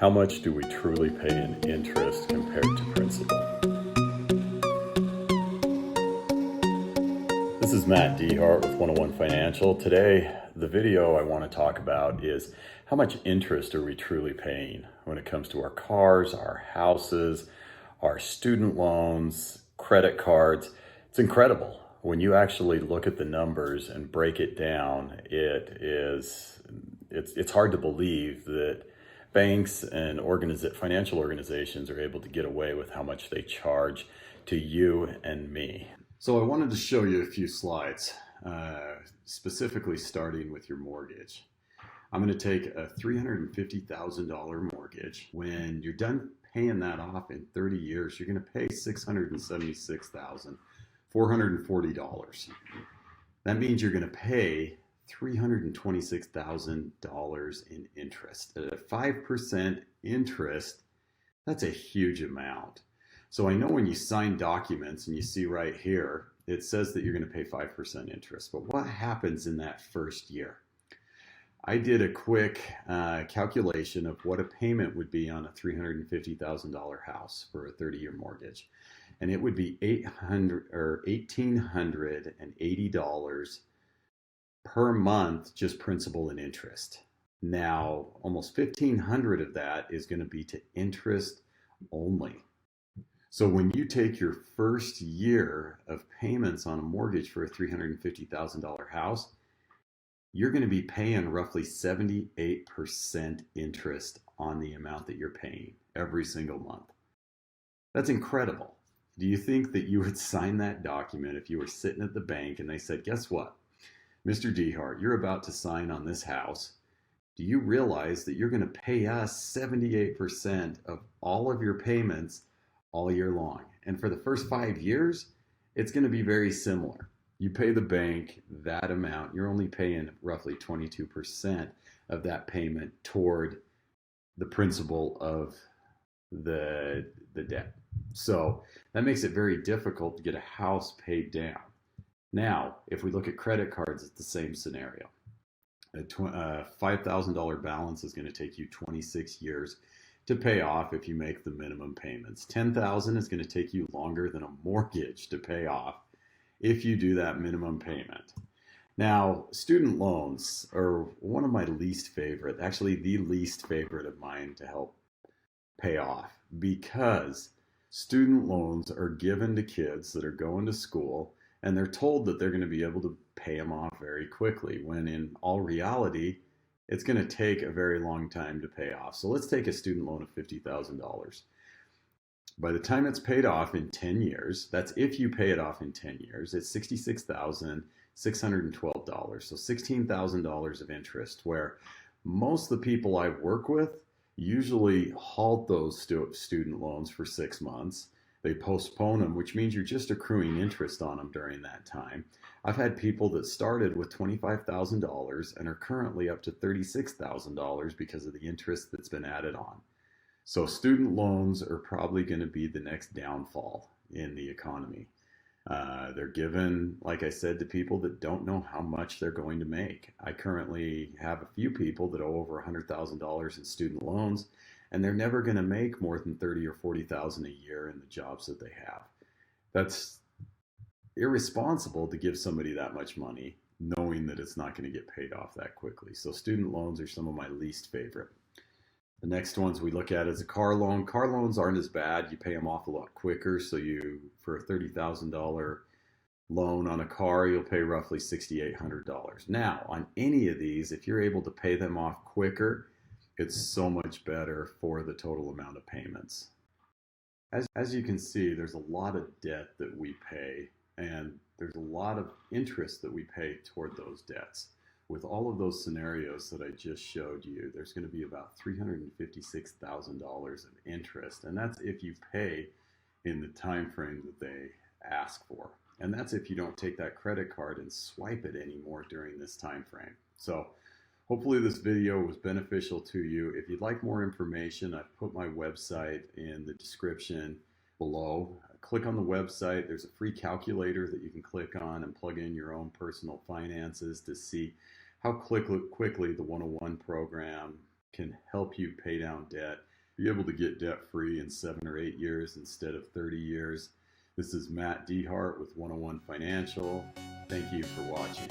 How much do we truly pay in interest compared to principal? This is Matt Dehart with 101 Financial. Today, the video I want to talk about is how much interest are we truly paying when it comes to our cars, our houses, our student loans, credit cards. It's incredible. When you actually look at the numbers and break it down, it's hard to believe that banks and financial organizations are able to get away with how much they charge to you and me. So I wanted to show you a few slides, specifically starting with your mortgage. I'm going to take a $350,000 mortgage. When you're done paying that off in 30 years, you're going to pay $676,440. That means you're going to pay $326,000 in interest. At a 5% interest, that's a huge amount. So I know when you sign documents and you see right here, it says that you're going to pay 5% interest. But what happens in that first year? I did a quick calculation of what a payment would be on a $350,000 house for a 30-year mortgage. And it would be $1,880 per month, just principal and interest. Now, almost $1,500 of that is going to be to interest only. So when you take your first year of payments on a mortgage for a $350,000 house, you're going to be paying roughly 78% interest on the amount that you're paying every single month. That's incredible. Do you think that you would sign that document if you were sitting at the bank and they said, guess what, Mr. Dehart, you're about to sign on this house. Do you realize that you're going to pay us 78% of all of your payments all year long? And for the first 5 years, it's going to be very similar. You pay the bank that amount. You're only paying roughly 22% of that payment toward the principal of the debt. So that makes it very difficult to get a house paid down. Now, if we look at credit cards, it's the same scenario. A $5,000 balance is going to take you 26 years to pay off if you make the minimum payments. $10,000 is going to take you longer than a mortgage to pay off if you do that minimum payment. Now, student loans are one of my least favorite, actually the least favorite of mine to help pay off, because student loans are given to kids that are going to school and they're told that they're going to be able to pay them off very quickly, when in all reality, it's going to take a very long time to pay off. So let's take a student loan of $50,000. By the time it's paid off in 10 years, that's if you pay it off in 10 years, it's $66,612. So $16,000 of interest, where most of the people I work with usually halt those student loans for 6 months. They postpone them, which means you're just accruing interest on them during that time. I've had people that started with $25,000 and are currently up to $36,000 because of the interest that's been added on. So student loans are probably going to be the next downfall in the economy. They're given, like I said, to people that don't know how much they're going to make. I currently have a few people that owe over $100,000 in student loans, and they're never going to make more than $30,000 or $40,000 a year in the jobs that they have. That's irresponsible to give somebody that much money, knowing that it's not going to get paid off that quickly. So student loans are some of my least favorite. The next ones we look at is a car loan. Car loans aren't as bad. You pay them off a lot quicker. So for a $30,000 loan on a car, you'll pay roughly $6,800. Now, on any of these, if you're able to pay them off quicker, it's so much better for the total amount of payments. As you can see, there's a lot of debt that we pay, and there's a lot of interest that we pay toward those debts. With all of those scenarios that I just showed you, there's going to be about $356,000 of interest, and that's if you pay in the time frame that they ask for. And that's if you don't take that credit card and swipe it anymore during this time frame. So hopefully this video was beneficial to you. If you'd like more information, I've put my website in the description below. Click on the website. There's a free calculator that you can click on and plug in your own personal finances to see how quickly the 101 program can help you pay down debt be able to get debt free in 7 or 8 years instead of 30 years. This is Matt Dehart with 101 Financial. Thank you for watching.